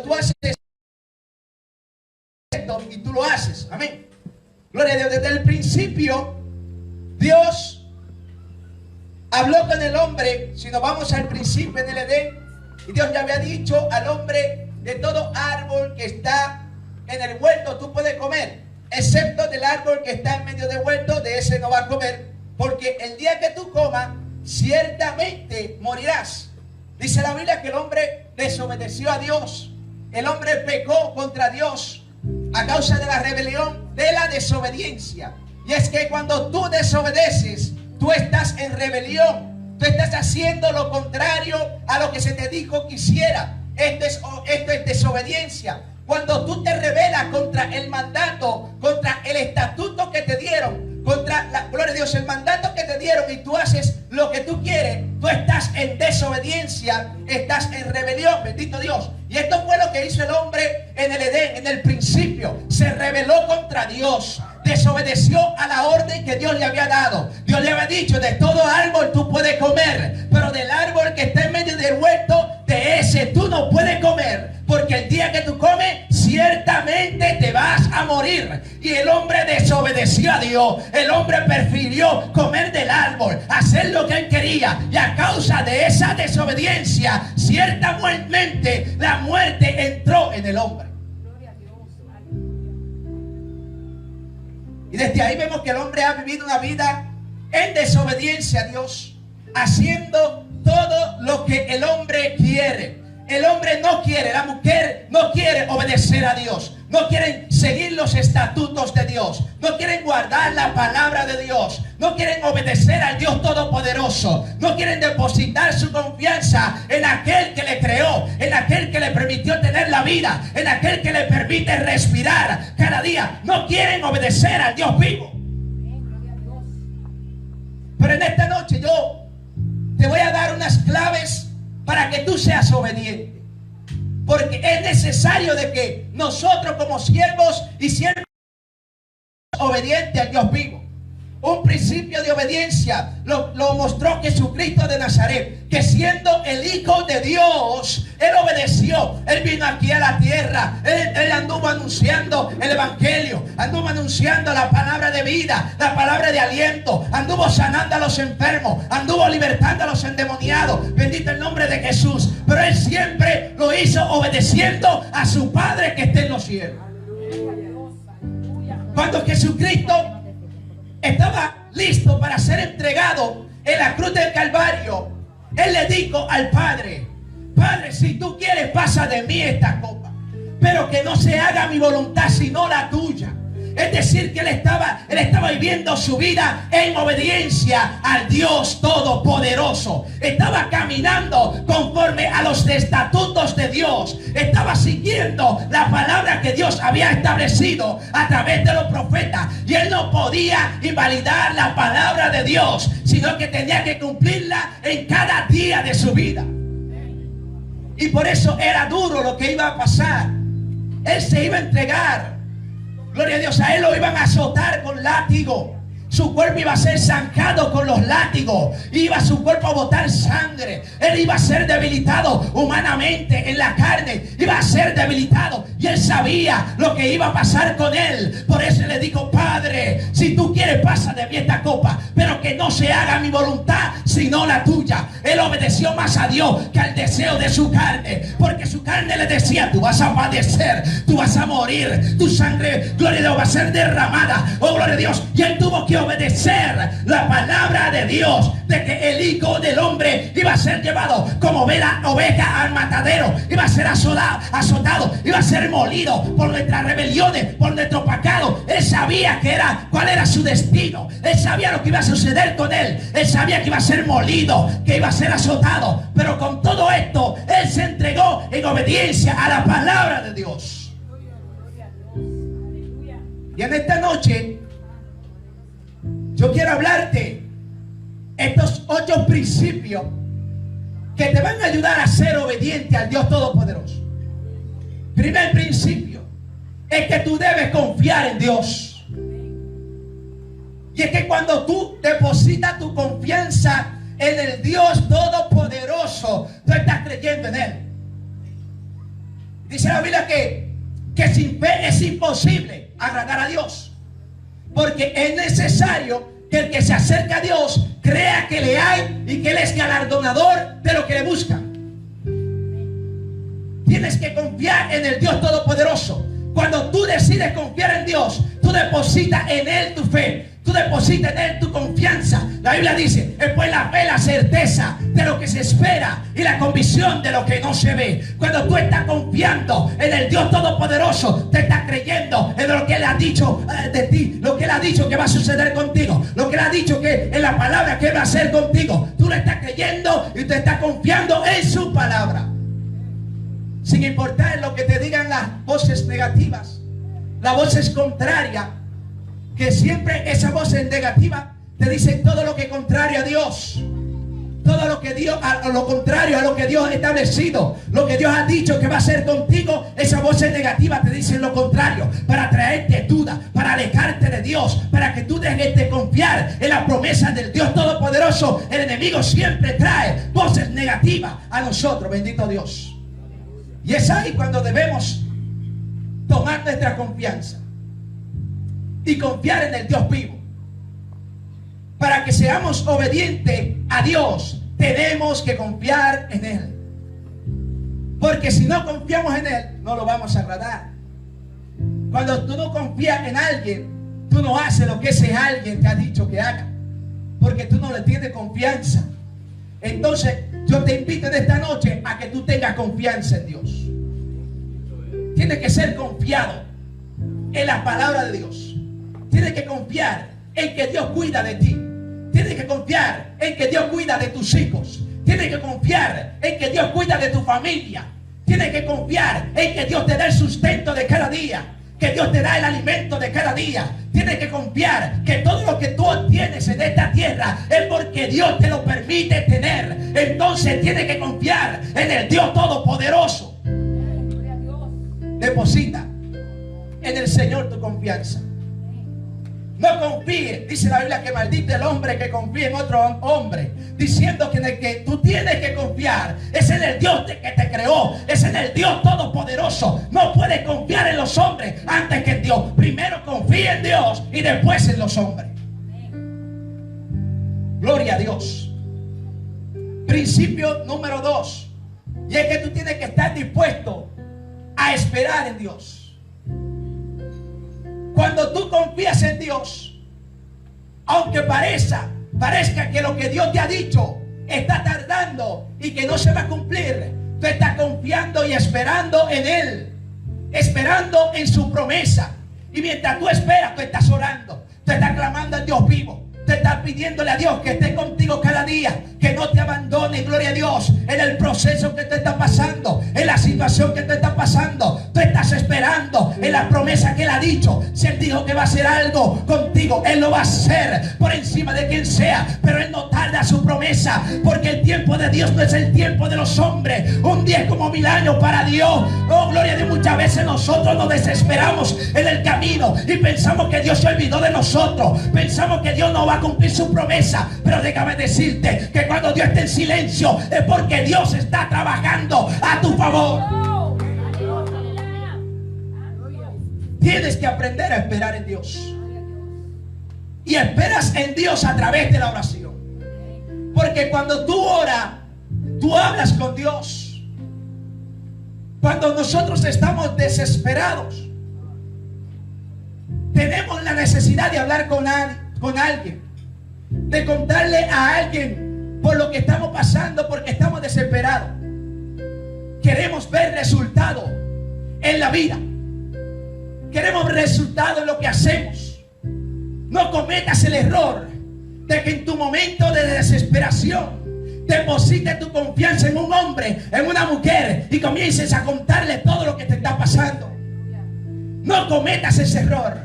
tú haces esto y tú lo haces. Amén. Gloria a Dios. Desde el principio, Dios habló con el hombre. Si nos vamos al principio en el Edén, y Dios le había dicho al hombre: de todo árbol que está en el huerto tú puedes comer, excepto del árbol que está en medio del huerto, de ese no vas a comer, porque el día que tú comas, ciertamente morirás. Dice la Biblia que el hombre desobedeció a Dios. El hombre pecó contra Dios a causa de la rebelión, de la desobediencia. Y es que cuando tú desobedeces, tú estás en rebelión. Tú estás haciendo lo contrario a lo que se te dijo que hiciera. Esto es desobediencia. Cuando tú te rebelas contra el mandato, contra el estatuto que te dieron, contra la gloria de Dios, el mandato que te dieron, y tú haces lo que tú quieres, tú estás en desobediencia, estás en rebelión. Bendito Dios. Y esto fue lo que hizo el hombre en el Edén, en el principio. Se rebeló contra Dios, desobedeció a la orden que Dios le había dado. Dios le había dicho: de todo árbol tú puedes comer, pero del árbol que está en medio del huerto, de ese tú no puedes comer, porque el día que tú comes, ciertamente te vas a morir. Y el hombre desobedeció a Dios. El hombre prefirió comer del árbol, hacer lo que él quería, y a causa de esa desobediencia, ciertamente la muerte entró en el hombre. Y desde ahí vemos que el hombre ha vivido una vida en desobediencia a Dios, haciendo todo lo que el hombre quiere. El hombre no quiere, la mujer no quiere obedecer a Dios. No quieren seguir los estatutos de Dios. No quieren guardar la palabra de Dios. No quieren obedecer al Dios Todopoderoso. No quieren depositar su confianza en aquel que le creó, en aquel que le permitió tener la vida, en aquel que le permite respirar cada día. No quieren obedecer al Dios vivo. Pero en esta noche yo te voy a dar unas claves para que tú seas obediente. Porque es necesario de que nosotros como siervos y siervas obedientes al Dios vivo. Un principio de obediencia lo mostró Jesucristo de Nazaret, que siendo el Hijo de Dios, Él obedeció. Él vino aquí a la tierra. Él anduvo anunciando el Evangelio, anduvo anunciando la palabra de vida, la palabra de aliento, anduvo sanando a los enfermos, anduvo libertando a los endemoniados. Bendito el nombre de Jesús. Pero Él siempre lo hizo obedeciendo a su Padre que está en los cielos. Cuando Jesucristo estaba listo para ser entregado en la cruz del Calvario, Él le dijo al Padre: Padre, si tú quieres, pasa de mí esta copa, pero que no se haga mi voluntad sino la tuya. Es decir, que él estaba viviendo su vida en obediencia al Dios Todopoderoso. Estaba caminando conforme a los estatutos de Dios. Estaba siguiendo la palabra que Dios había establecido a través de los profetas. Y él no podía invalidar la palabra de Dios, sino que tenía que cumplirla en cada día de su vida. Y por eso era duro lo que iba a pasar. Él se iba a entregar. Gloria a Dios, a él lo iban a azotar con látigo. Su cuerpo iba a ser zanjado con los látigos. Iba su cuerpo a botar sangre. Él iba a ser debilitado humanamente en la carne. Iba a ser debilitado. Y él sabía lo que iba a pasar con él. Por eso le dijo: Padre, si tú quieres, pasa de mí esta copa, pero que no se haga mi voluntad sino la tuya. Él obedeció más a Dios que al deseo de su carne, porque su carne le decía: tú vas a padecer, tú vas a morir, tu sangre, gloria a Dios, va a ser derramada. Oh, gloria a Dios. Y él tuvo que obedecer la palabra de Dios, de que el Hijo del Hombre iba a ser llevado como oveja al matadero, iba a ser azotado, iba a ser molido por nuestras rebeliones, por nuestro pecado. Él sabía cuál era su destino. Él sabía lo que iba a suceder con él. Él sabía que iba a ser molido, que iba a ser azotado. Pero con todo esto, él se entregó en obediencia a la palabra de Dios. Y en esta noche yo quiero hablarte estos 8 principios que te van a ayudar a ser obediente al Dios Todopoderoso. Primer principio es que tú debes confiar en Dios. Y es que cuando tú depositas tu confianza en el Dios Todopoderoso, tú estás creyendo en Él. Dice la Biblia que sin fe es imposible agradar a Dios. Porque es necesario que el que se acerca a Dios crea que le hay y que Él es galardonador de lo que le buscan. Tienes que confiar en el Dios Todopoderoso. Cuando tú decides confiar en Dios, tú depositas en Él tu fe, tú depositas en Él tu confianza. La Biblia dice, es pues la fe, la certeza de lo que se espera y la convicción de lo que no se ve. Cuando tú estás confiando en el Dios Todopoderoso, te estás creyendo en lo que Él ha dicho de ti, lo que Él ha dicho que va a suceder contigo, lo que Él ha dicho que en la palabra que Él va a hacer contigo. Tú le estás creyendo y te estás confiando en su palabra. Sin importar lo que te digan las voces negativas, las voces contrarias, que siempre esas voces negativas te dicen todo lo que es contrario a Dios, todo lo que Dios, a lo contrario a lo que Dios ha establecido, lo que Dios ha dicho que va a hacer contigo. Esas voces negativas te dicen lo contrario, para traerte duda, para alejarte de Dios, para que tú dejes de confiar en las promesas del Dios Todopoderoso. El enemigo siempre trae voces negativas a nosotros, bendito Dios. Y es ahí cuando debemos tomar nuestra confianza y confiar en el Dios vivo. Para que seamos obedientes a Dios, tenemos que confiar en Él. Porque si no confiamos en Él, no lo vamos a agradar. Cuando tú no confías en alguien, tú no haces lo que ese alguien te ha dicho que haga, porque tú no le tienes confianza. Entonces yo te invito en esta noche a que tú tengas confianza en Dios. Tienes que ser confiado en la palabra de Dios. Tienes que confiar en que Dios cuida de ti. Tienes que confiar en que Dios cuida de tus hijos. Tienes que confiar en que Dios cuida de tu familia. Tienes que confiar en que Dios te da el sustento de cada día, que Dios te da el alimento de cada día. Tienes que confiar que todo lo que tú obtienes en esta tierra es porque Dios te lo permite tener. Entonces tienes que confiar en el Dios Todopoderoso. Deposita en el Señor tu confianza. No confíes, dice la Biblia, que maldito el hombre que confía en otro hombre, diciendo que en el que tú tienes que confiar es en el Dios que te creó, es en el Dios Todopoderoso. No puedes confiar en los hombres antes que en Dios. Primero confía en Dios y después en los hombres. Gloria a Dios. Principio número 2, y es que tú tienes que estar dispuesto a esperar en Dios. Cuando tú confías en Dios, aunque parezca que lo que Dios te ha dicho está tardando y que no se va a cumplir, tú estás confiando y esperando en Él, esperando en su promesa. Y mientras tú esperas, tú estás orando, tú estás clamando al Dios vivo. Te estás pidiéndole a Dios que esté contigo cada día, que no te abandone, gloria a Dios, en el proceso que te está pasando, en la situación que te está pasando. Tú estás esperando en la promesa que Él ha dicho. Si Él dijo que va a hacer algo contigo, Él lo va a hacer por encima de quien sea. Pero Él no tarda su promesa, porque el tiempo de Dios no es el tiempo de los hombres. Un día es como 1000 años para Dios. Oh, gloria a Dios. Muchas veces nosotros nos desesperamos en el camino y pensamos que Dios se olvidó de nosotros. Pensamos que Dios no va a cumplir su promesa. Pero déjame decirte que cuando Dios está en silencio es porque Dios está trabajando a tu favor. Tienes que aprender a esperar en Dios. Y esperas en Dios a través de la oración. Porque cuando tú oras, tú hablas con Dios. Cuando nosotros estamos desesperados, tenemos la necesidad de hablar con alguien, de contarle a alguien por lo que estamos pasando, porque estamos desesperados. Queremos ver resultados en la vida. Queremos resultados en lo que hacemos. No cometas el error de que en tu momento de desesperación deposites tu confianza en un hombre, en una mujer, y comiences a contarle todo lo que te está pasando. No cometas ese error.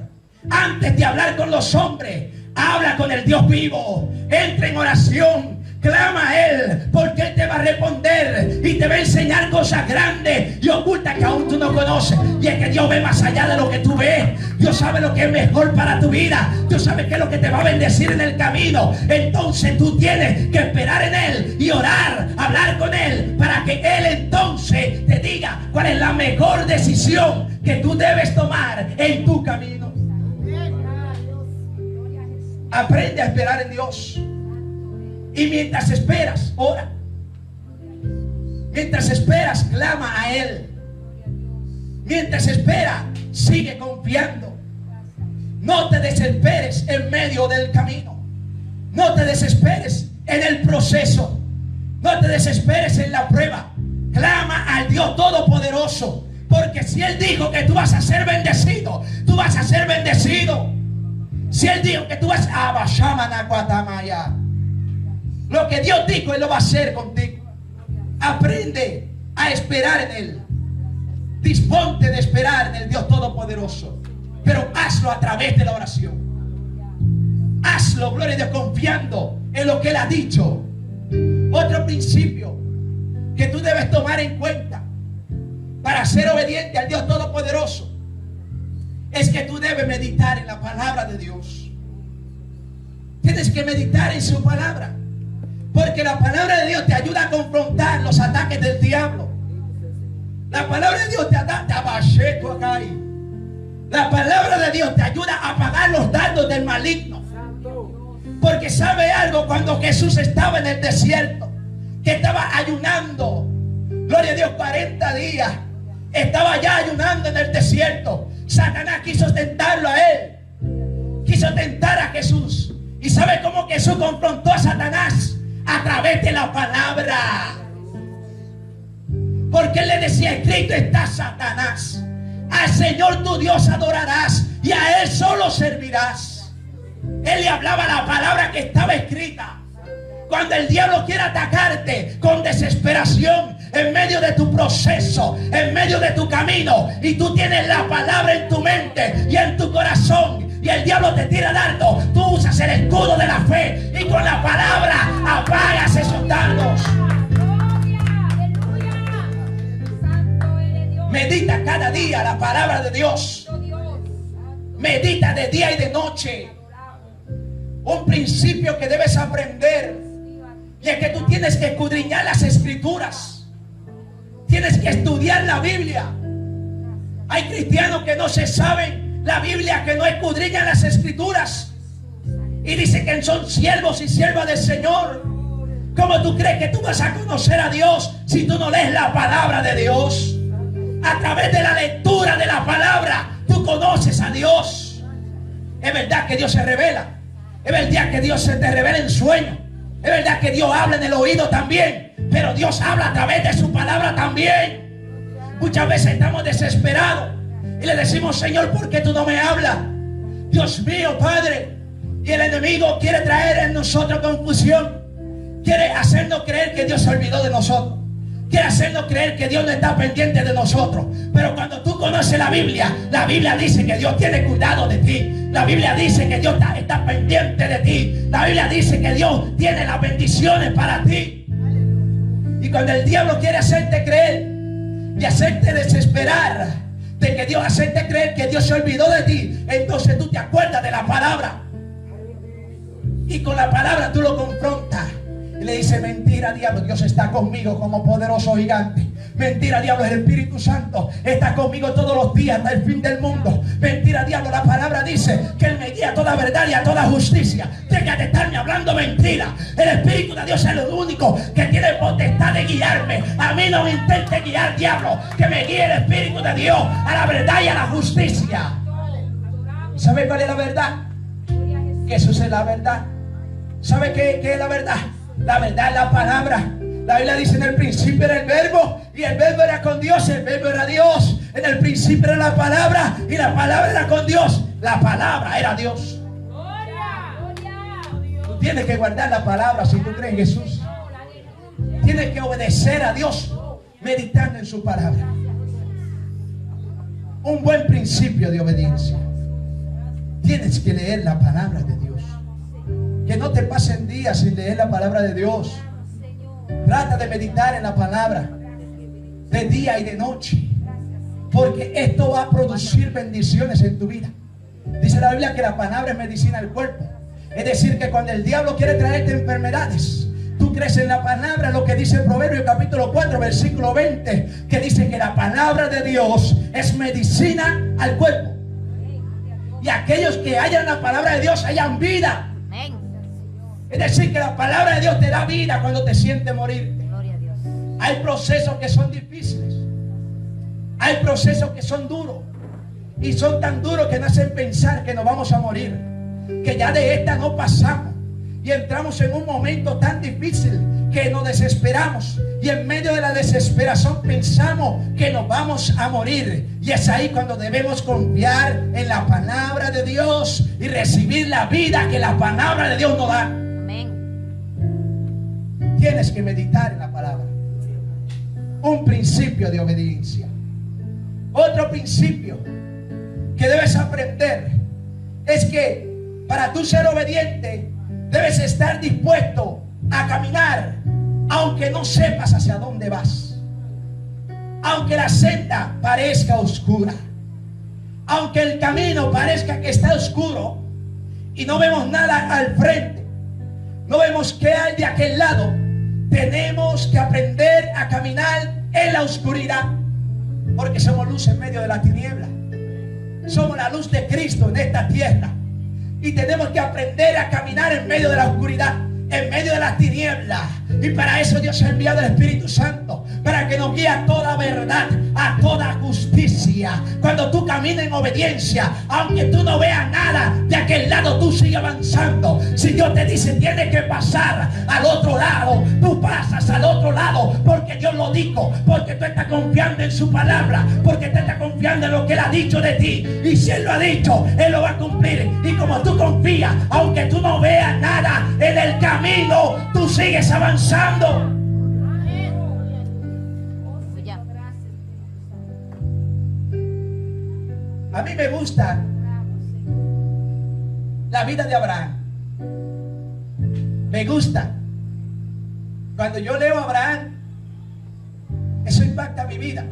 Antes de hablar con los hombres, habla con el Dios vivo. Entra en oración. Clama a Él, porque Él te va a responder y te va a enseñar cosas grandes y ocultas que aún tú no conoces. Y es que Dios ve más allá de lo que tú ves. Dios sabe lo que es mejor para tu vida. Dios sabe qué es lo que te va a bendecir en el camino. Entonces tú tienes que esperar en Él y orar, hablar con Él, para que Él entonces te diga cuál es la mejor decisión que tú debes tomar en tu camino. Aprende a esperar en Dios. Y mientras esperas, ora. Mientras esperas, clama a Él. Mientras espera, sigue confiando. No te desesperes en medio del camino. No te desesperes en el proceso. No te desesperes en la prueba. Clama al Dios Todopoderoso. Porque si Él dijo que tú vas a ser bendecido, tú vas a ser bendecido. Si Él dijo que tú vas a Abashamanacuatamaya, lo que Dios dijo, Él lo va a hacer contigo. Aprende a esperar en Él. Disponte de esperar en el Dios Todopoderoso. Pero hazlo a través de la oración. Hazlo, gloria a Dios, confiando en lo que Él ha dicho. Otro principio que tú debes tomar en cuenta para ser obediente al Dios Todopoderoso es que tú debes meditar en la palabra de Dios. Tienes que meditar en su palabra. Porque la palabra de Dios te ayuda a confrontar los ataques del diablo. La palabra de Dios te La palabra de Dios te ayuda a apagar los dardos del maligno. Porque sabe algo, cuando Jesús estaba en el desierto, que estaba ayunando, gloria a Dios, 40 días, estaba ya ayunando en el desierto. Satanás quiso tentarlo a Él, quiso tentar a Jesús. ¿Y sabe cómo Jesús confrontó a Satanás? A través de la palabra. Porque Él le decía: escrito está, Satanás, al Señor tu Dios adorarás y a Él solo servirás. Él le hablaba la palabra que estaba escrita. Cuando el diablo quiere atacarte con desesperación, en medio de tu proceso, en medio de tu camino, y tú tienes la palabra en tu mente y en tu corazón, y el diablo te tira dardos, tú usas el escudo de la fe y con la palabra apagas esos dardos. Medita cada día la palabra de Dios. Medita de día y de noche. Un principio que debes aprender, y es que tú tienes que escudriñar las escrituras. Tienes que estudiar la Biblia. Hay cristianos que no se saben la Biblia, que no escudriñan las escrituras, y dicen que son siervos y siervas del Señor. ¿Cómo tú crees que tú vas a conocer a Dios si tú no lees la palabra de Dios? A través de la lectura de la palabra tú conoces a Dios. Es verdad que Dios se revela. Es verdad que Dios se te revela en sueños. Es verdad que Dios habla en el oído también. Pero Dios habla a través de su palabra también. Muchas veces estamos desesperados y le decimos: Señor, ¿por qué tú no me hablas? Dios mío, Padre. Y el enemigo quiere traer en nosotros confusión. Quiere hacernos creer que Dios se olvidó de nosotros. Quiere hacernos creer que Dios no está pendiente de nosotros. Pero cuando tú conoces la Biblia dice que Dios tiene cuidado de ti. La Biblia dice que Dios está pendiente de ti. La Biblia dice que Dios tiene las bendiciones para ti. Y cuando el diablo quiere hacerte creer y hacerte desesperar de que Dios, hacerte creer que Dios se olvidó de ti, entonces tú te acuerdas de la palabra. Y con la palabra tú lo confrontas. Y le dice: mentira, diablo, Dios está conmigo como poderoso gigante. Mentira, diablo, el Espíritu Santo está conmigo todos los días hasta el fin del mundo. Mentira, diablo, la palabra dice que Él me guía a toda verdad y a toda justicia. Deja de estarme hablando mentira. El Espíritu de Dios es lo único que tiene potestad de guiarme. A mí no me intente guiar, diablo. Que me guíe el Espíritu de Dios a la verdad y a la justicia. ¿Sabe cuál es la verdad? Jesús es la verdad. ¿Sabe qué es la verdad? La verdad es la palabra. La Biblia dice: en el principio era el verbo, y el verbo era con Dios, y el verbo era Dios. En el principio era la palabra, y la palabra era con Dios. La palabra era Dios. Tú tienes que guardar la palabra si tú crees en Jesús. Tienes que obedecer a Dios meditando en su palabra. Un buen principio de obediencia. Tienes que leer la palabra de Dios. Que no te pasen días sin leer la palabra de Dios. Trata de meditar en la palabra de día y de noche, porque esto va a producir bendiciones en tu vida. Dice la Biblia que la palabra es medicina del cuerpo. Es decir, que cuando el diablo quiere traerte enfermedades, tú crees en la palabra, lo que dice el Proverbio capítulo 4 versículo 20, que dice que la palabra de Dios es medicina al cuerpo. Y aquellos que hallan la palabra de Dios hallan vida. Es decir, que la palabra de Dios te da vida cuando te sientes morir. Hay procesos que son difíciles. Hay procesos que son duros. Y son tan duros que nos hacen pensar que nos vamos a morir. Que ya de esta no pasamos. Y entramos en un momento tan difícil que nos desesperamos. Y en medio de la desesperación pensamos que nos vamos a morir. Y es ahí cuando debemos confiar en la palabra de Dios y recibir la vida que la palabra de Dios nos da. Amén. Tienes que meditar en la palabra. Un principio de obediencia. Otro principio que debes aprender es que para tú ser obediente debes estar dispuesto a caminar aunque no sepas hacia dónde vas, aunque la senda parezca oscura, aunque el camino parezca que está oscuro y no vemos nada al frente, no vemos qué hay de aquel lado. Tenemos que aprender a caminar en la oscuridad, porque somos luz en medio de la tiniebla. Somos la luz de Cristo en esta tierra. Y tenemos que aprender a caminar en medio de la oscuridad, en medio de las tinieblas. Y para eso Dios ha enviado al Espíritu Santo, para que nos guíe a toda verdad, a toda justicia. Cuando tú caminas en obediencia, aunque tú no veas nada de aquel lado, tú sigues avanzando. Si Dios te dice tienes que pasar al otro lado, tú pasas al otro lado, porque Dios lo dijo, porque tú estás confiando en su palabra, porque tú estás confiando en lo que Él ha dicho de ti. Y si Él lo ha dicho, Él lo va a cumplir. Y como tú confías, aunque tú no veas nada en el camino, tú sigues avanzando. A mí me gusta la vida de Abraham. Me gusta. Cuando yo leo a Abraham, eso impacta mi vida,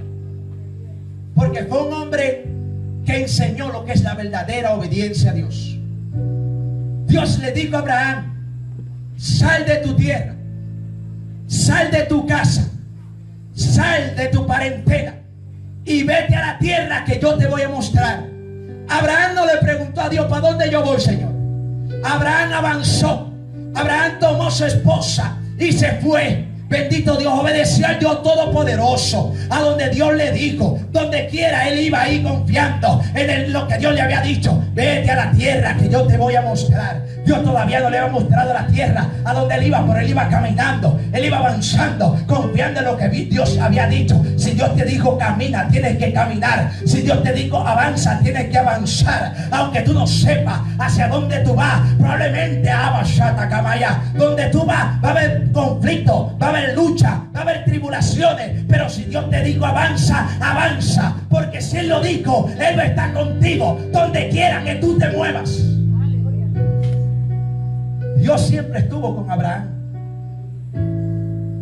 porque fue un hombre que enseñó lo que es la verdadera obediencia a Dios. Dios le dijo a Abraham: sal de tu tierra, sal de tu casa, sal de tu parentela y vete a la tierra que yo te voy a mostrar. Abraham no le preguntó a Dios: ¿para dónde yo voy, Señor? Abraham avanzó. Abraham tomó su esposa y se fue. Bendito Dios, obedeció al Dios Todopoderoso, a donde Dios le dijo. Donde quiera él iba ahí confiando en lo que Dios le había dicho. Vete a la tierra que yo te voy a mostrar. Dios todavía no le había mostrado la tierra a donde él iba, pero él iba caminando, él iba avanzando, confiando en lo que Dios había dicho. Si Dios te dijo camina, tienes que caminar. Si Dios te dijo avanza, tienes que avanzar. Aunque tú no sepas hacia dónde tú vas, probablemente donde tú vas va a haber conflicto, va a haber lucha, va a haber tribulaciones. Pero si Dios te dijo avanza, avanza, porque si Él lo dijo, Él va a estar contigo donde quiera que tú te muevas. Dios siempre estuvo con Abraham,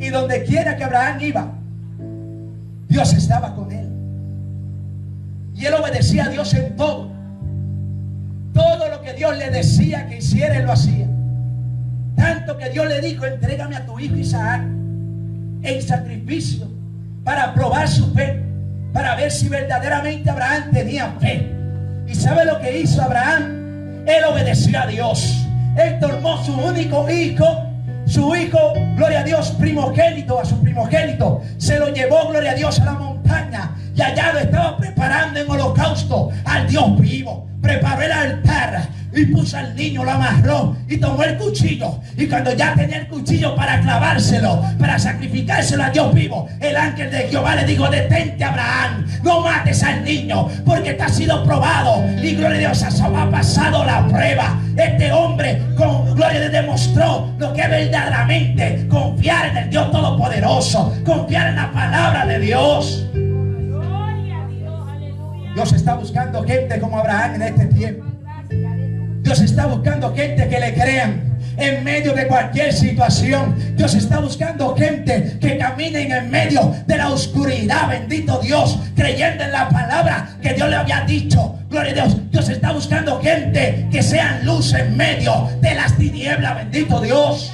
y donde quiera que Abraham iba, Dios estaba con él, y él obedecía a Dios en todo. Todo lo que Dios le decía que hiciera, él lo hacía. Tanto que Dios le dijo: entrégame a tu hijo Isaac en sacrificio, para probar su fe, para ver si verdaderamente Abraham tenía fe. ¿Y sabe lo que hizo Abraham? Él obedeció a Dios. Él tomó su único hijo, su hijo, gloria a Dios, primogénito, a su primogénito, se lo llevó, gloria a Dios, a la montaña, y allá lo estaba preparando en holocausto al Dios vivo. Preparó el altar y puso al niño, lo amarró y tomó el cuchillo. Y cuando ya tenía el cuchillo para clavárselo, para sacrificárselo a Dios vivo, el ángel de Jehová le dijo: detente, Abraham, no mates al niño, porque te ha sido probado. Y gloria a Dios, ha pasado la prueba. Este hombre con gloria le demostró lo que es verdaderamente confiar en el Dios Todopoderoso, confiar en la palabra de Dios. Dios está buscando gente como Abraham en este tiempo. Dios está buscando gente que le crean, en medio de cualquier situación. Dios está buscando gente que caminen en medio de la oscuridad, bendito Dios, creyendo en la palabra que Dios le había dicho. Gloria a Dios. Dios está buscando gente que sean luz en medio de las tinieblas, bendito Dios.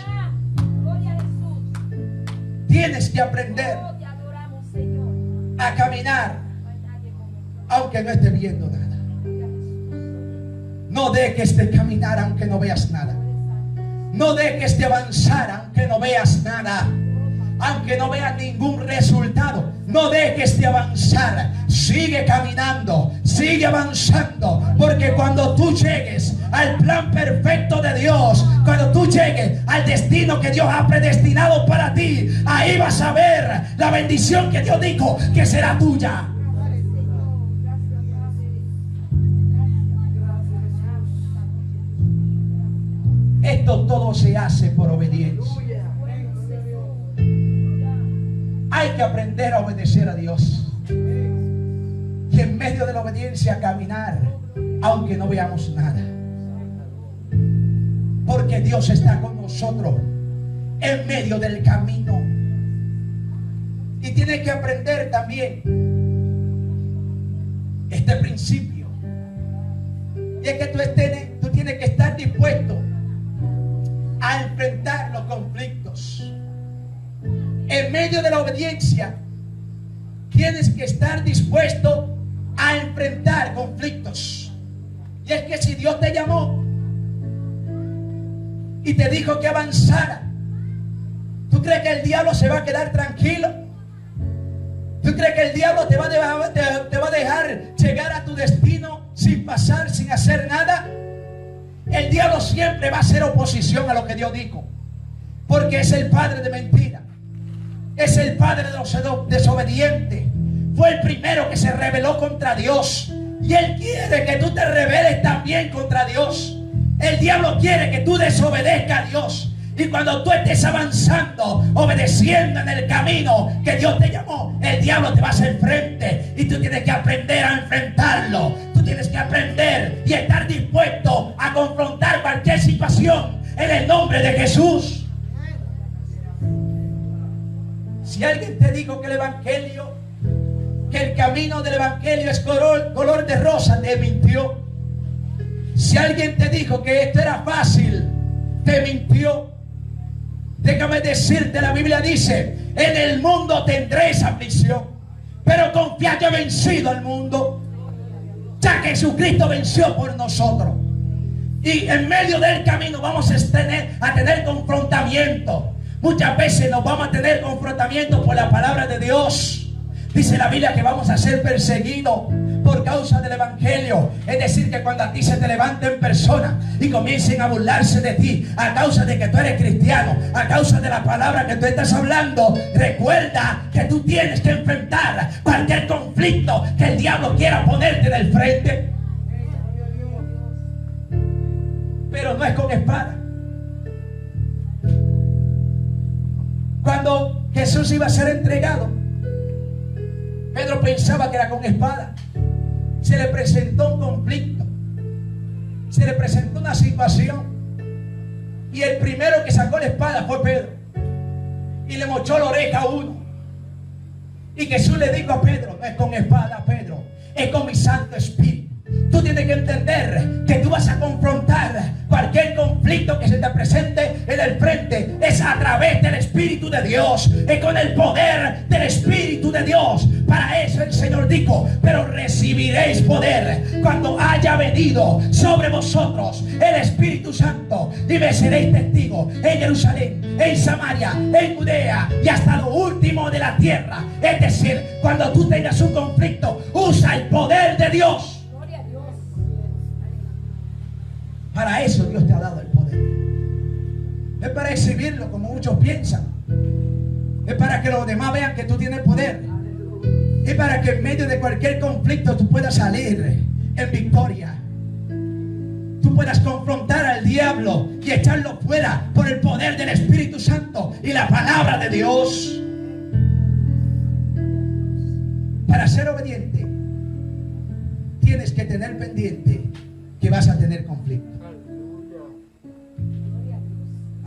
Tienes que aprender a caminar aunque no estés viendo nada. No dejes de caminar aunque no veas nada. No dejes de avanzar aunque no veas nada. Aunque no veas ningún resultado, no dejes de avanzar. Sigue caminando, sigue avanzando. Porque cuando tú llegues al plan perfecto de Dios, cuando tú llegues al destino que Dios ha predestinado para ti, ahí vas a ver la bendición que Dios dijo que será tuya. Esto todo se hace por obediencia. Hay que aprender a obedecer a Dios. Y en medio de la obediencia caminar, aunque no veamos nada. Porque Dios está con nosotros en medio del camino. Y tienes que aprender también este principio. Y es que tú tienes que estar dispuesto a enfrentar los conflictos. En medio de la obediencia tienes que estar dispuesto a enfrentar conflictos. Y es que si Dios te llamó y te dijo que avanzara, ¿tú crees que el diablo se va a quedar tranquilo? ¿Tú crees que el diablo te va a dejar llegar a tu destino sin pasar, sin hacer nada? El diablo siempre va a hacer oposición a lo que Dios dijo, porque es el padre de mentira. Es el padre de los desobedientes. Fue el primero que se rebeló contra Dios. Y él quiere que tú te rebeles también contra Dios. El diablo quiere que tú desobedezcas a Dios. Y cuando tú estés avanzando, obedeciendo en el camino que Dios te llamó, el diablo te va a hacer frente. Y tú tienes que aprender a enfrentarlo. Tú tienes que aprender y estar dispuesto a confrontar cualquier situación en el nombre de Jesús. Si alguien te dijo que el evangelio, que el camino del evangelio es color de rosa, te mintió. Si alguien te dijo que esto era fácil, te mintió. Déjame decirte, la Biblia dice: en el mundo tendréis aflicción, pero confía que he vencido al mundo. Ya que Jesucristo venció por nosotros. Y en medio del camino vamos a tener confrontamiento. Muchas veces nos vamos a tener confrontamiento por la palabra de Dios. Dice la Biblia que vamos a ser perseguidos por causa del evangelio. Es decir, que cuando a ti se te levanten personas y comiencen a burlarse de ti a causa de que tú eres cristiano, a causa de la palabra que tú estás hablando, recuerda que tú tienes que enfrentar cualquier conflicto que el diablo quiera ponerte en el frente. Pero no es con espada. Cuando Jesús iba a ser entregado, Pedro pensaba que era con espada. Se le presentó un conflicto, se le presentó una situación, y el primero que sacó la espada fue Pedro, y le mochó la oreja a uno. Y Jesús le dijo a Pedro: no es con espada, Pedro, es con mi Santo Espíritu. Tú tienes que entender que tú vas a confrontar cualquier conflicto que se te presente en el frente. Es a través del Espíritu de Dios, es con el poder del Espíritu de Dios. Para eso el Señor dijo: pero recibiréis poder cuando haya venido sobre vosotros el Espíritu Santo, y me seréis testigos en Jerusalén, en Samaria, en Judea y hasta lo último de la tierra. Es decir, cuando tú tengas un conflicto, usa el poder de Dios. Para eso Dios te ha dado el poder. No es para exhibirlo como muchos piensan. Es para que los demás vean que tú tienes poder. Es para que en medio de cualquier conflicto tú puedas salir en victoria. Tú puedas confrontar al diablo y echarlo fuera por el poder del Espíritu Santo y la palabra de Dios. Para ser obediente, tienes que tener pendiente que vas a tener conflicto.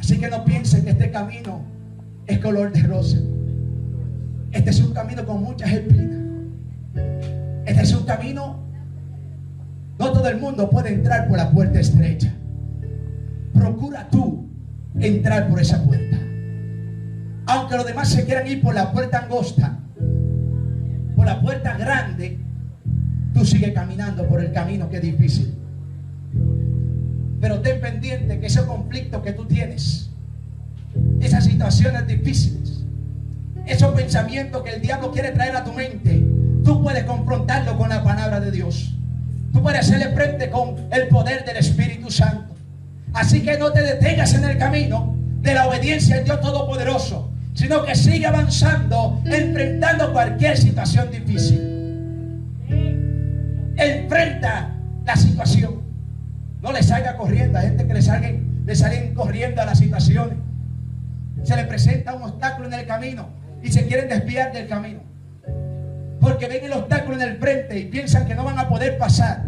Así que no piensen que este camino es color de rosa. Este es un camino con muchas espinas. Este es un camino, no todo el mundo puede entrar por la puerta estrecha. Procura tú entrar por esa puerta. Aunque los demás se quieran ir por la puerta angosta, por la puerta grande, tú sigues caminando por el camino que es difícil. Pero ten pendiente que ese conflicto que tú tienes, esas situaciones difíciles, esos pensamientos que el diablo quiere traer a tu mente, tú puedes confrontarlo con la palabra de Dios. Tú puedes hacerle frente con el poder del Espíritu Santo. Así que no te detengas en el camino de la obediencia al Dios Todopoderoso, sino que sigue avanzando, enfrentando cualquier situación difícil. Enfrenta la situación. No le salga corriendo a gente que le salen corriendo a las situaciones. Se le presenta un obstáculo en el camino y se quieren desviar del camino, porque ven el obstáculo en el frente y piensan que no van a poder pasar.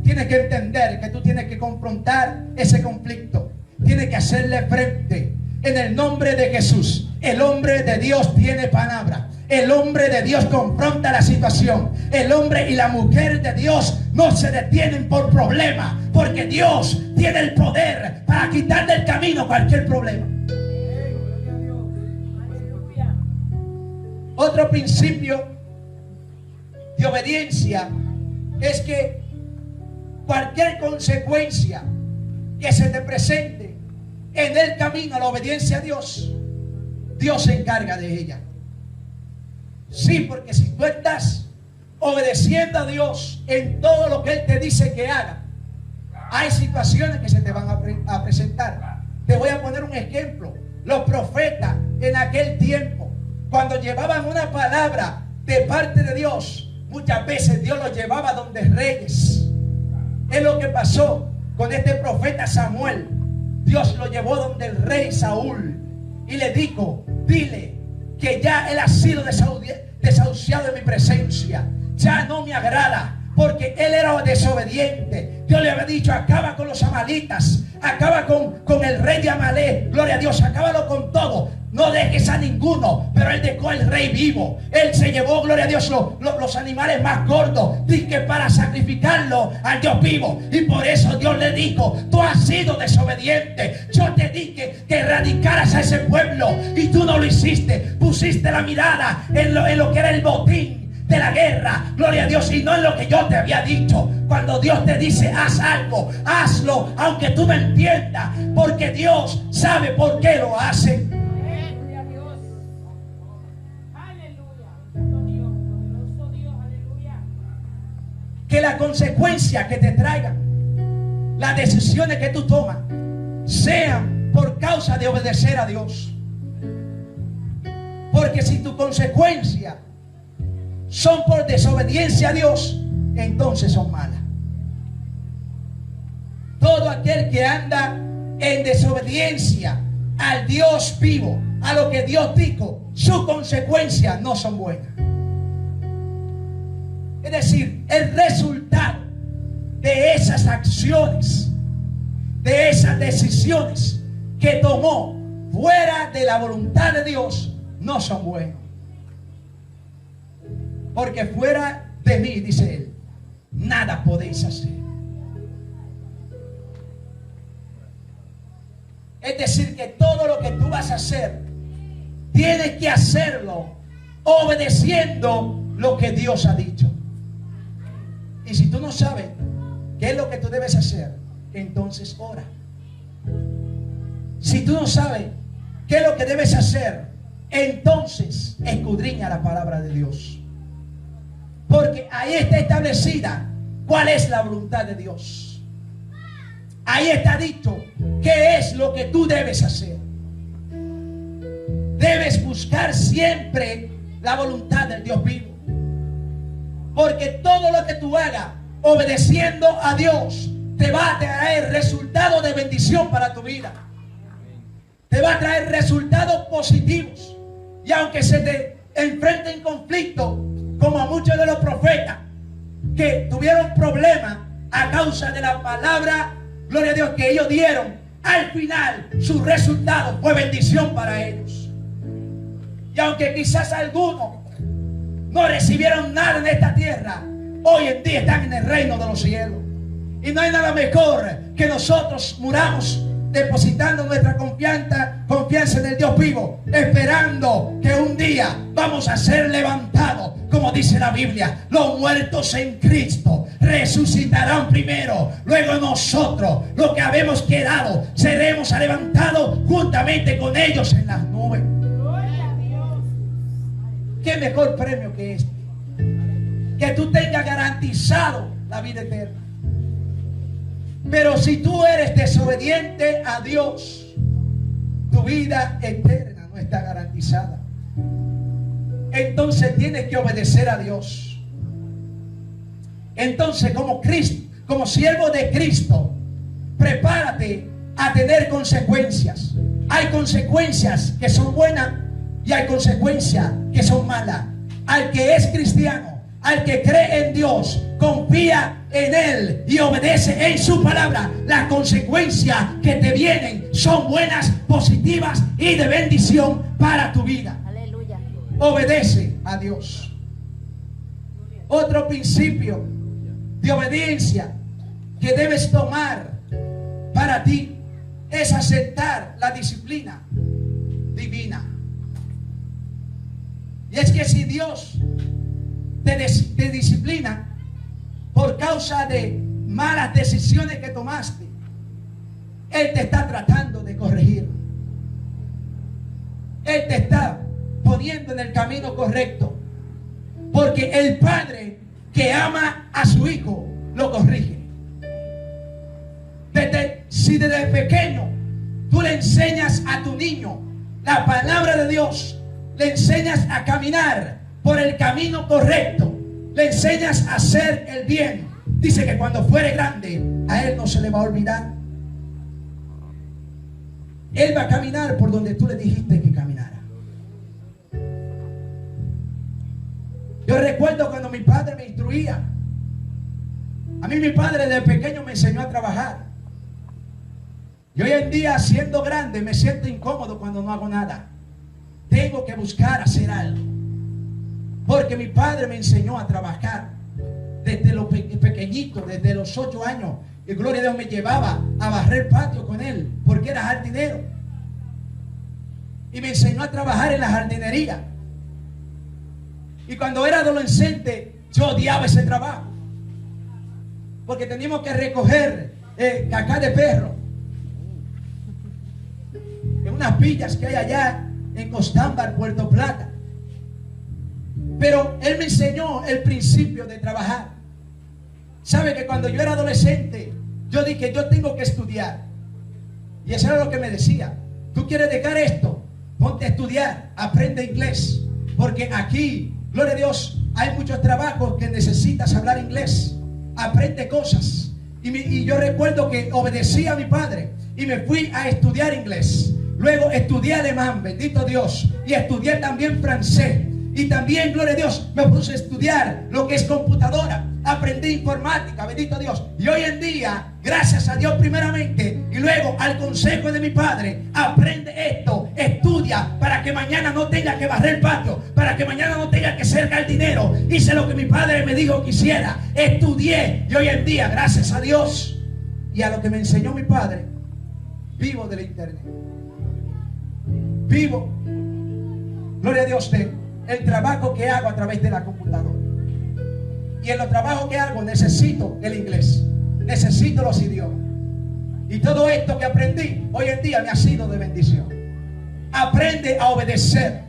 Tienes que entender que tú tienes que confrontar ese conflicto. Tienes que hacerle frente en el nombre de Jesús. El hombre de Dios tiene palabra. El hombre de Dios confronta la situación. El hombre y la mujer de Dios no se detienen por problemas, porque Dios tiene el poder para quitar del camino cualquier problema. Otro principio de obediencia es que cualquier consecuencia que se te presente en el camino a la obediencia a Dios, Dios se encarga de ella. Sí, porque si tú estás obedeciendo a Dios en todo lo que Él te dice que haga, hay situaciones que se te van a presentar. Te voy a poner un ejemplo. Los profetas en aquel tiempo, cuando llevaban una palabra de parte de Dios, muchas veces Dios los llevaba donde reyes. Es lo que pasó con este profeta Samuel. Dios lo llevó donde el rey Saúl y le dijo: dile que ya él ha sido desahuciado en mi presencia. Ya no me agrada, porque él era desobediente. Dios le había dicho: acaba con los amalequitas, acaba con el rey de Amalek. Gloria a Dios, acábalo con todo. No dejes a ninguno. Pero él dejó al rey vivo. Él se llevó, gloria a Dios, los animales más gordos, dije, para sacrificarlo al Dios vivo. Y por eso Dios le dijo: tú has sido desobediente. Yo te dije que erradicaras a ese pueblo y tú no lo hiciste. Pusiste la mirada en lo que era el botín de la guerra, gloria a Dios, y no en lo que yo te había dicho. Cuando Dios te dice haz algo, hazlo aunque tú no entiendas, porque Dios sabe por qué lo hace. Que la consecuencia que te traigan las decisiones que tú tomas sean por causa de obedecer a Dios. Porque si tu consecuencia son por desobediencia a Dios, entonces son malas. Todo aquel que anda en desobediencia al Dios vivo, a lo que Dios dijo, sus consecuencias no son buenas. Es decir, el resultado de esas acciones, de esas decisiones que tomó fuera de la voluntad de Dios, no son buenos. Porque fuera de mí, dice él, nada podéis hacer. Es decir, que todo lo que tú vas a hacer, tienes que hacerlo obedeciendo lo que Dios ha dicho. Y si tú no sabes qué es lo que tú debes hacer, entonces ora. Si tú no sabes qué es lo que debes hacer, entonces escudriña la palabra de Dios. Porque ahí está establecida cuál es la voluntad de Dios. Ahí está dicho qué es lo que tú debes hacer. Debes buscar siempre la voluntad del Dios vivo. Porque todo lo que tú hagas obedeciendo a Dios te va a traer resultados de bendición para tu vida. Te va a traer resultados positivos. Y aunque se te enfrenten conflictos, como a muchos de los profetas que tuvieron problemas a causa de la palabra, gloria a Dios, que ellos dieron al final su resultado fue bendición para ellos. Y aunque quizás algunos no recibieron nada en esta tierra, hoy en día están en el reino de los cielos. Y no hay nada mejor que nosotros muramos depositando nuestra confianza en el Dios vivo, esperando que un día vamos a ser levantados, como dice la Biblia. Los muertos en Cristo resucitarán primero, luego nosotros, los que habemos quedado, seremos levantados juntamente con ellos en las nubes. ¿Qué mejor premio que este? Que tú tengas garantizado la vida eterna. Pero si tú eres desobediente a Dios, tu vida eterna no está garantizada. Entonces tienes que obedecer a Dios. Entonces, como siervo de Cristo, prepárate a tener consecuencias. Hay consecuencias que son buenas y hay consecuencias que son malas. Al que es cristiano, al que cree en Dios, confía en Él y obedece en su palabra, las consecuencias que te vienen son buenas, positivas y de bendición para tu vida. Aleluya. Obedece a Dios. Otro principio de obediencia que debes tomar para ti es aceptar la disciplina divina. Y es que si Dios te disciplina por causa de malas decisiones que tomaste, Él te está tratando de corregir. Él te está poniendo en el camino correcto, porque el padre que ama a su hijo lo corrige. Si desde pequeño tú le enseñas a tu niño la palabra de Dios, le enseñas a caminar por el camino correcto, le enseñas a hacer el bien, dice que cuando fuere grande a él no se le va a olvidar. Él va a caminar por donde tú le dijiste que caminara. Yo recuerdo cuando mi padre me instruía. A mí mi padre desde pequeño me enseñó a trabajar. Y hoy en día, siendo grande, me siento incómodo cuando no hago nada. Tengo que buscar hacer algo, porque mi padre me enseñó a trabajar desde lo pequeñito, desde los 8 años. Y gloria a Dios, me llevaba a barrer patio con él, porque era jardinero. Y me enseñó a trabajar en la jardinería. Y cuando era adolescente, yo odiaba ese trabajo, porque teníamos que recoger cacá de perro en unas villas que hay allá en Costámbar, Puerto Plata. Pero él me enseñó el principio de trabajar. Sabe que cuando yo era adolescente, yo dije, yo tengo que estudiar. Y eso era lo que me decía: tú quieres dejar esto, ponte a estudiar, aprende inglés, porque aquí, gloria a Dios, hay muchos trabajos que necesitas hablar inglés. Aprende cosas. Y yo recuerdo que obedecí a mi padre y me fui a estudiar inglés. Luego estudié alemán, bendito Dios, y estudié también francés. Y también, gloria a Dios, me puse a estudiar lo que es computadora. Aprendí informática, bendito Dios. Y hoy en día, gracias a Dios primeramente, y luego al consejo de mi padre, aprende esto, estudia, para que mañana no tenga que barrer el patio, para que mañana no tenga que ser jardinero. Hice lo que mi padre me dijo que hiciera, estudié, y hoy en día, gracias a Dios y a lo que me enseñó mi padre, vivo del internet. Vivo, gloria a Dios, el trabajo que hago a través de la computadora. Y en los trabajos que hago necesito el inglés, necesito los idiomas. Y todo esto que aprendí hoy en día me ha sido de bendición. Aprende a obedecer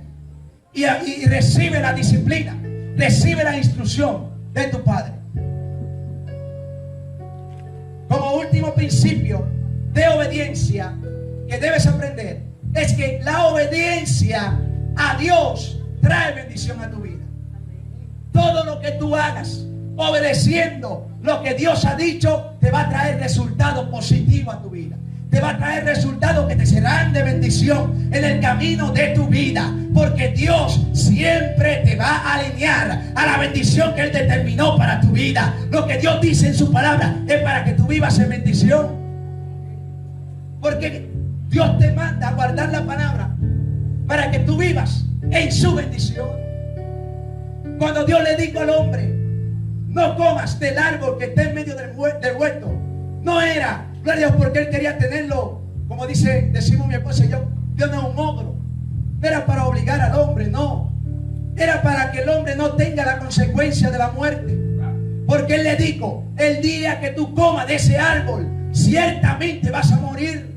y recibe la disciplina, recibe la instrucción de tu padre. Como último principio de obediencia que debes aprender, es que la obediencia a Dios trae bendición a tu vida. Todo lo que tú hagas obedeciendo lo que Dios ha dicho te va a traer resultados positivos a tu vida. Te va a traer resultados que te serán de bendición en el camino de tu vida, porque Dios siempre te va a alinear a la bendición que Él determinó para tu vida. Lo que Dios dice en su palabra es para que tú vivas en bendición. Porque Dios te manda a guardar la palabra para que tú vivas en su bendición. Cuando Dios le dijo al hombre, no comas del árbol que está en medio del huerto, no era, gloria a Dios, porque él quería tenerlo, como decimos mi esposa y yo, Dios no es un ogro. No era para obligar al hombre, no. Era para que el hombre no tenga la consecuencia de la muerte. Porque él le dijo, el día que tú comas de ese árbol, ciertamente vas a morir.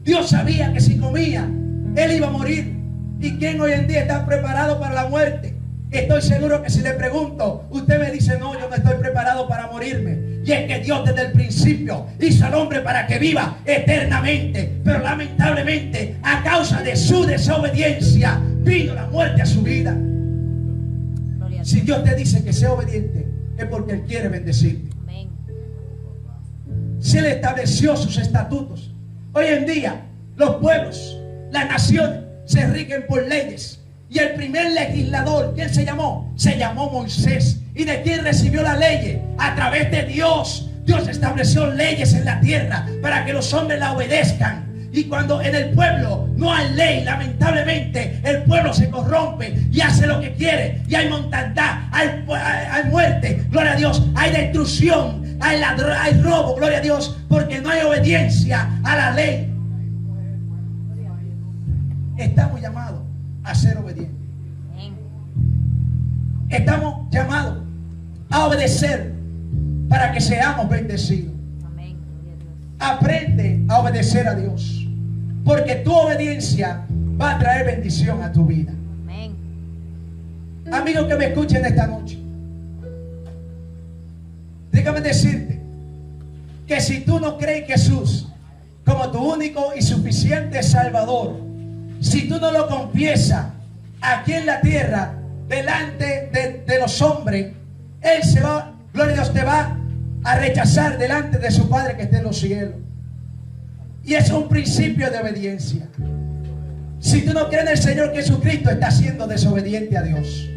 Dios sabía que si comía, él iba a morir. ¿Y quién hoy en día está preparado para la muerte? Estoy seguro que si le pregunto, usted me dice, no, yo no estoy preparado para morirme. Y es que Dios desde el principio hizo al hombre para que viva eternamente. Pero lamentablemente, a causa de su desobediencia, vino la muerte a su vida. Si Dios te dice que sea obediente, es porque Él quiere bendecirte. Amén. Si Él estableció sus estatutos. Hoy en día, los pueblos, las naciones, se rigen por leyes. Y el primer legislador, ¿quién se llamó? Se llamó Moisés. ¿Y de quién recibió la ley? A través de Dios. Dios estableció leyes en la tierra para que los hombres la obedezcan. Y cuando en el pueblo no hay ley, lamentablemente el pueblo se corrompe y hace lo que quiere. Y hay mortandad, hay muerte, gloria a Dios, hay destrucción, hay robo, gloria a Dios, porque no hay obediencia a la ley. Estamos llamados a ser obedientes. Estamos llamados a obedecer para que seamos bendecidos. Aprende a obedecer a Dios, porque tu obediencia va a traer bendición a tu vida. Amén. Amigo que me escuchen esta noche, déjame decirte que si tú no crees en Jesús como tu único y suficiente Salvador, si tú no lo confiesas aquí en la tierra delante de los hombres, Él se va, gloria a Dios, te va a rechazar delante de su Padre que está en los cielos. Y es un principio de obediencia. Si tú no crees en el Señor Jesucristo, estás siendo desobediente a Dios.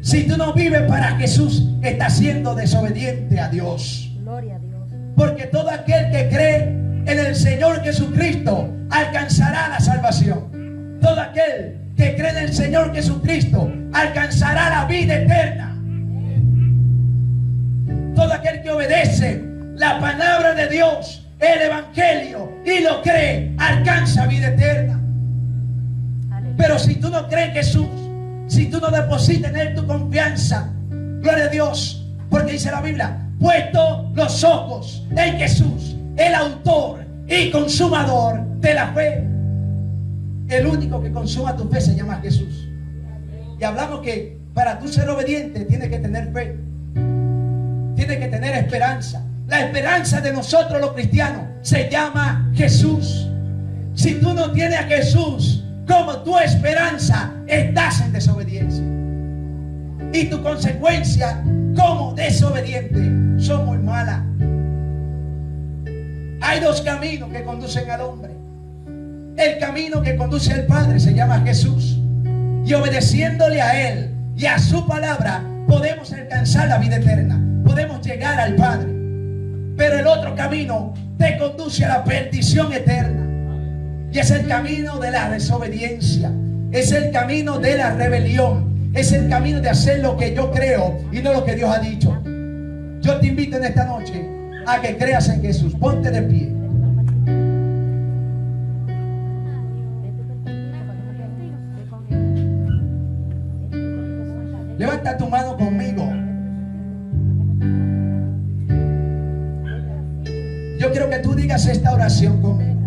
Si tú no vives para Jesús, estás siendo desobediente a Dios. Gloria a Dios. Porque todo aquel que cree en el Señor Jesucristo alcanzará la salvación. Todo aquel que cree en el Señor Jesucristo alcanzará la vida eterna. Todo aquel que obedece la palabra de Dios, el evangelio, y lo cree, alcanza vida eterna. Pero si tú no crees en Jesús, si tú no depositas en Él tu confianza, gloria a Dios, porque dice la Biblia, puesto los ojos en Jesús, el autor y consumador de la fe. El único que consuma tu fe se llama Jesús. Y hablamos que para tú ser obediente tienes que tener fe, tienes que tener esperanza. La esperanza de nosotros los cristianos se llama Jesús. Si tú no tienes a Jesús como tu esperanza, estás en desobediencia. Y tu consecuencia como desobediente son muy malas. Hay dos caminos que conducen al hombre. El camino que conduce al Padre se llama Jesús. Y obedeciéndole a Él y a su palabra, podemos alcanzar la vida eterna. Podemos llegar al Padre. Pero el otro camino te conduce a la perdición eterna. Y es el camino de la desobediencia. Es el camino de la rebelión. Es el camino de hacer lo que yo creo y no lo que Dios ha dicho. Yo te invito en esta noche a que creas en Jesús. Ponte de pie. Levanta tu mano conmigo. Yo quiero que tú digas esta oración conmigo.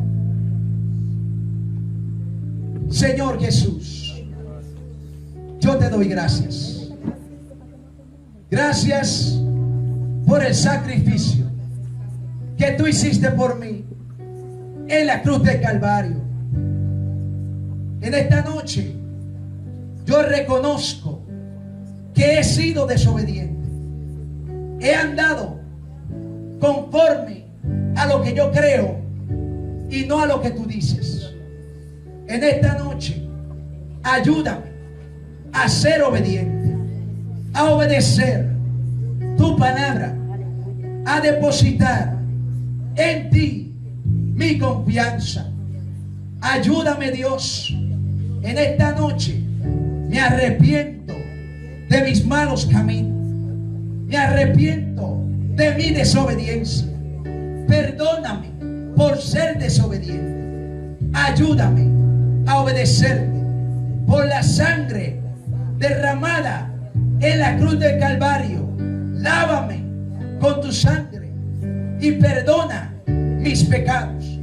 Señor Jesús, yo te doy gracias. Gracias por el sacrificio que tú hiciste por mí en la cruz del Calvario. En esta noche yo reconozco que he sido desobediente. He andado conforme a lo que yo creo y no a lo que tú dices. En esta noche, ayúdame a ser obediente, a obedecer tu palabra, a depositar en ti mi confianza. Ayúdame, Dios. En esta noche me arrepiento de mis malos caminos. Me arrepiento de mi desobediencia. Perdóname por ser desobediente. Ayúdame a obedecerte por la sangre derramada en la cruz del Calvario. Lávame con tu sangre y perdona mis pecados.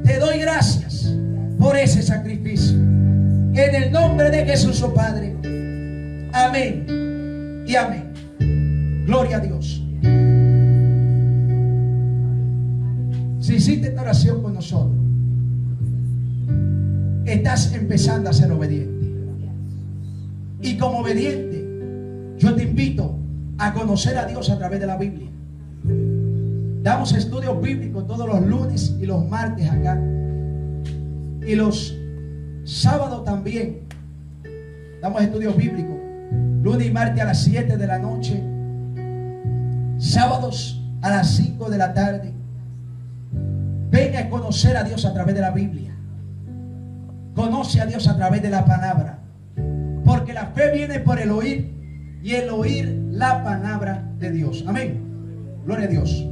Te doy gracias por ese sacrificio. En el nombre de Jesús, oh Padre. Amén y amén. Gloria a Dios. Si hiciste esta oración con nosotros, estás empezando a ser obediente. Y como obediente, yo te invito a conocer a Dios a través de la Biblia. Damos estudios bíblicos todos los lunes y los martes acá. Y los sábados también damos estudios bíblicos. Lunes y martes a las 7 de la noche. Sábados a las 5 de la tarde. Venga a conocer a Dios a través de la Biblia. Conoce a Dios a través de la palabra. Porque la fe viene por el oír, y el oír la palabra de Dios. Amén. Gloria a Dios.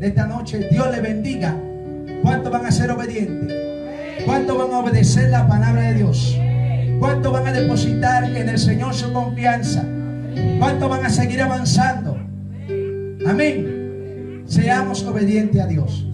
De esta noche Dios le bendiga. ¿Cuántos van a ser obedientes? ¿Cuántos van a obedecer la palabra de Dios? ¿Cuántos van a depositar en el Señor su confianza? ¿Cuántos van a seguir avanzando? Amén. Seamos obedientes a Dios.